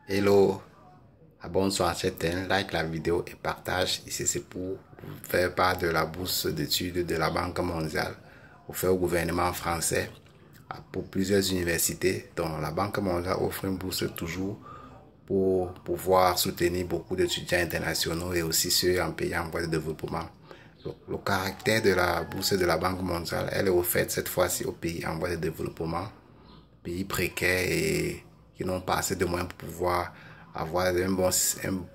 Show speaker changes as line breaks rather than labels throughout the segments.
Hello, abonne-toi à cette chaîne, like la vidéo et partage. Ici c'est pour vous faire part de la bourse d'études de la Banque mondiale offerte au gouvernement français pour plusieurs universités. Donc la Banque mondiale offre une bourse toujours pour pouvoir soutenir beaucoup d'étudiants internationaux et aussi ceux en pays en voie de développement. Le caractère de la bourse de la Banque mondiale, elle est offerte cette fois-ci aux pays en voie de développement, pays précaires et qui n'ont pas assez de moyens pour pouvoir avoir une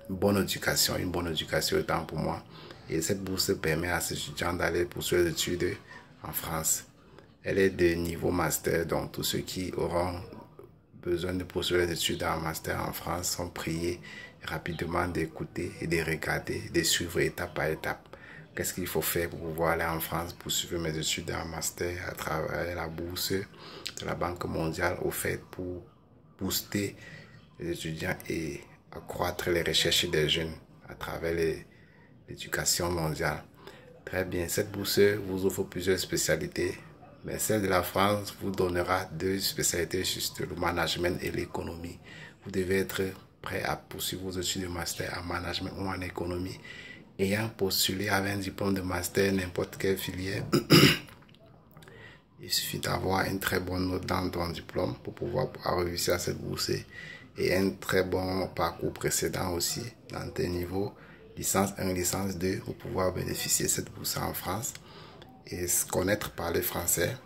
bonne éducation autant pour moi. Et cette bourse permet à ces étudiants d'aller poursuivre les études en France. Elle est de niveau master, donc tous ceux qui auront besoin de poursuivre les études en master en France sont priés rapidement d'écouter et de regarder, de suivre étape par étape. Qu'est-ce qu'il faut faire pour pouvoir aller en France pour suivre mes études en master à travers la bourse de la Banque mondiale offerte pour booster les étudiants et accroître les recherches des jeunes à travers l'éducation mondiale. Très bien, cette bourse vous offre plusieurs spécialités, mais celle de la France vous donnera deux spécialités juste, le management et l'économie. Vous devez être prêt à poursuivre vos études de master en management ou en économie. Ayant postulé avec un diplôme de master, n'importe quelle filière, il suffit d'avoir une très bonne note dans ton diplôme pour pouvoir réussir à cette bourse et un très bon parcours précédent aussi dans tes niveaux licence 1, licence 2 pour pouvoir bénéficier de cette bourse en France et se connaître parler français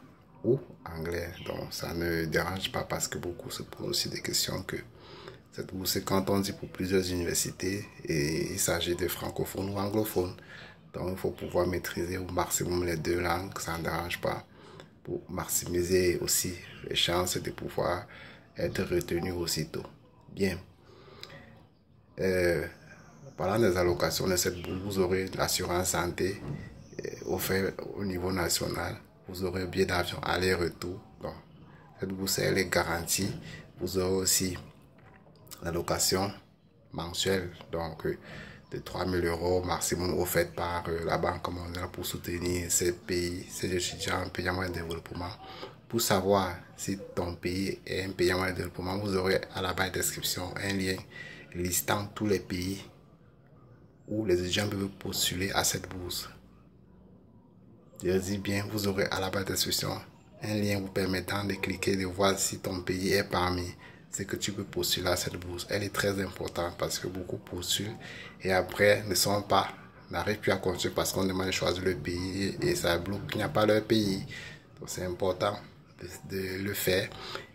ou anglais. Donc ça ne dérange pas parce que beaucoup se posent aussi des questions que cette bourse, quand on dit pour plusieurs universités, et il s'agit de francophones ou anglophones. Donc il faut pouvoir maîtriser au maximum les deux langues, ça ne dérange pas, pour maximiser aussi les chances de pouvoir être retenu aussitôt. Bien. Parlant des allocations de cette bourse, vous aurez l'assurance santé offerte au niveau national. Vous aurez un billet d'avion aller-retour. Donc, cette bourse, elle est garantie. Vous aurez aussi l'allocation mensuelle, donc de 3 000 € maximum offerte par la Banque mondiale pour soutenir ces pays, ces étudiants en pays en moyen de développement. Pour savoir si ton pays est un pays en moyen de développement, vous aurez à la barre de description un lien listant tous les pays où les étudiants peuvent postuler à cette bourse. Je dis bien, vous aurez à la barre de description un lien vous permettant de cliquer, de voir si ton pays est parmi ce que tu peux postuler à cette bourse. Elle est très importante parce que beaucoup postulent et après n'arrivent plus à construire parce qu'on demande de choisir le pays et ça bloque, il n'y a pas leur pays. Donc c'est important de le faire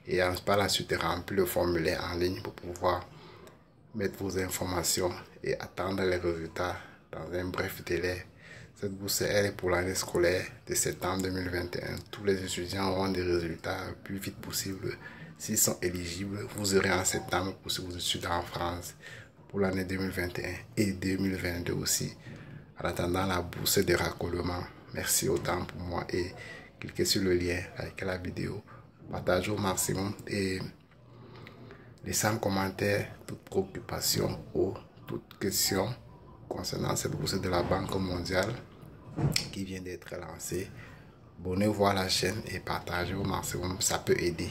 et par la suite de remplir le formulaire en ligne pour pouvoir mettre vos informations et attendre les résultats dans un bref délai. Cette bourse, elle est pour l'année scolaire de septembre 2021. Tous les étudiants auront des résultats le plus vite possible. S'ils sont éligibles, vous aurez en septembre pour vos études en France pour l'année 2021 et 2022 aussi. En attendant la bourse de raccordement. Merci autant pour moi et cliquez sur le lien, likez la vidéo, partagez au maximum et laissez en commentaire toute préoccupation ou toute question concernant cette bourse de la Banque mondiale qui vient d'être lancée. Abonnez-vous à la chaîne et partagez au maximum, ça peut aider.